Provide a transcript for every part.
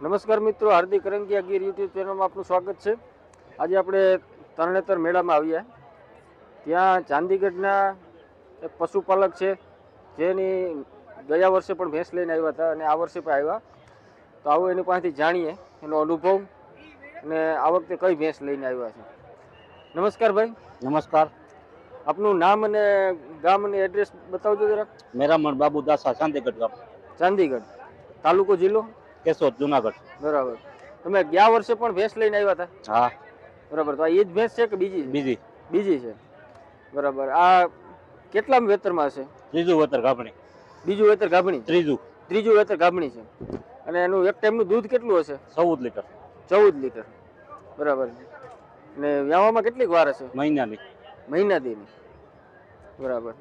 નમસ્કાર મિત્રો, હાર્દિક રંગિયા ગીર યુટ્યુબ ચેનલમાં આપનું સ્વાગત છે। આજે આપણે તરણેતર મેળામાં આવ્યા। ત્યાં ચાંદીગઢના એક પશુપાલક છે જેની ગયા વર્ષે પણ ભેંસ લઈને આવ્યા હતા અને આ વર્ષે પણ આવ્યા। તો આવો એની પાસેથી જાણીએ એનો અનુભવ અને આ વખતે કઈ ભેંસ લઈને આવ્યા છે। નમસ્કાર ભાઈ। नमस्कार। આપનું નામ અને ગામ અને એડ્રેસ બતાવજો જરાક। मेरा मन बाबू दासा चांदीगढ़ गाम ચાંદીગઢ તાલુકો જિલ્લો केशोद जूनागढ़। બરાબર। તમે ગયા વર્ષે પણ ભેંસ લઈને આવ્યા હતા? हाँ બરાબર। તો આ એ જ ભેંસ છે કે બીજી છે? बीजी બીજી છે, બરાબર। આ કેટલામ વેતરમાં હશે? त्रीजू वेतर गाभणी। બીજું વેતર ગાભણી? ત્રીજું વેતર ગાભણી છે। અને એનું એક ટાઈમનું દૂધ કેટલું હશે? 14 लीटर। 14 લીટર, બરાબર। અને વ્યાવામાં કેટલીક વાર હશે? महीना દીની, બરાબર।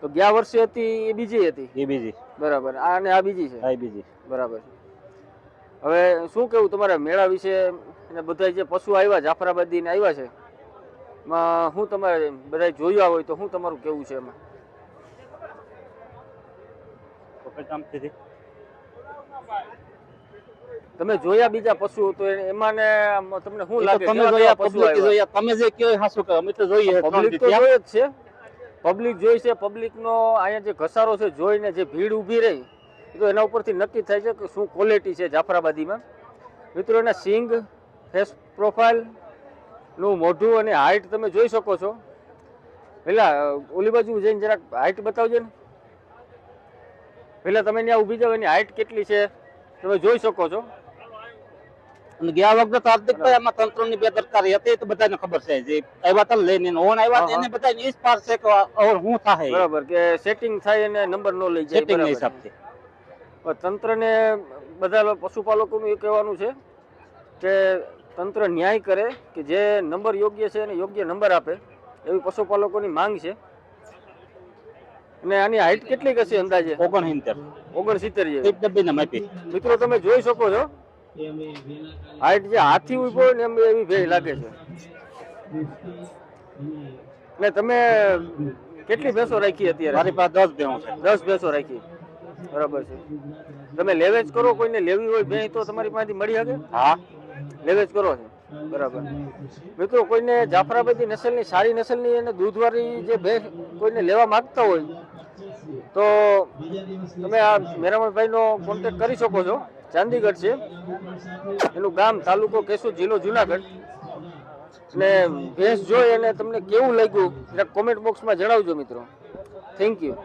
તો ગયા વર્ષે હતી એ બીજી હતી? ये बीजी બરાબર। આ અને આ બીજી છે? हाई बीजी। બરાબર। હવે શું કેવું તમારા મેળા વિશે અને બધા જે પશુ આવ્યા જાફરાબાદી ને આવ્યા છે એમાં શું તમારે બધા જોયા હોય તો શું તમારું કેવું છે એમાં? તમે જોયા બીજા પશુ તો એમાં ને તમને શું લાગે? તમે જોયા પબ્લિક જોયા, તમે જે કયો હાસુ કે અમે તો જોઈએ, પબ્લિક તો જોઈ જ છે, પબ્લિક જોઈ છે। પબ્લિક નો અહીંયા જે ઘસારો છે જોઈને જે ભીડ ઊભી રહી તો એના ઉપરથી નક્કી થાય છે કે શું ક્વોલિટી છે જાફરાબાદીમાં। મિત્રો એના સિંગ, ફેસ પ્રોફાઇલ નું મોઢું અને હાઈટ તમે જોઈ શકો છો। પેલા ઓલી બાજુ જઈને જરાક હાઈટ બતાવજો ને। પેલા તમે ત્યાં ઊભી જાવ, એની હાઈટ કેટલી છે તમે જોઈ શકો છો। અને ગયા વખતે હાર્દિકભાઈ આમાં તંત્રની બેદરકારી હતી તો બધાને ખબર છે, જે આવ્યા તા લઈને ઓન આવ્યા એને બધાને ઈ જ પાર છે કે ઓર હું થાય, બરાબર, કે સેટિંગ થાય અને નંબર નો લઈ જાય, સેટિંગ હિસાબથી। તંત્રને બધા પશુપાલકોનું એ કહેવાનું છે કે તંત્ર ન્યાય કરે કે જે નંબર યોગ્ય છે એને યોગ્ય નંબર આપે, એવી પશુપાલકોની માંગ છે। અને આની હાઈટ કેટલી હશે અંદાજે? 69 જેવી। મિત્રો તમે જોઈ શકો છો હાઈટ જે હાથી ઉભો હોય ને એમ એવી ભેજ લાગે છે। ને તમે કેટલી ભેંસો રાખી અત્યારે? મારી પાસે 10 ભેંસો છે। 10 ભેંસો રાખી, બરાબર છે। તમે લેવેચ કરો, કોઈને લેવી હોય ભેંસ તો તમારી પાસેથી મળી શકે? હા, લેવેચ કરો છો, બરાબર। મિત્રો કોઈને જાફરાબાદી નસલની સારી નસલની અને દૂધવાળી જે ભેંસ કોઈને લેવા માંગતા હોય તો તમે આ મેરામણભાઈનો કોન્ટેક્ટ કરી શકો છો। ચાંદીગઢ છે એનું ગામ, તાલુકો કેશોદ, જિલ્લો જુનાગઢ। અને ભેંસ જોઈ અને તમને કેવું લાગ્યું કોમેન્ટ બોક્સમાં જણાવજો મિત્રો। Thank you.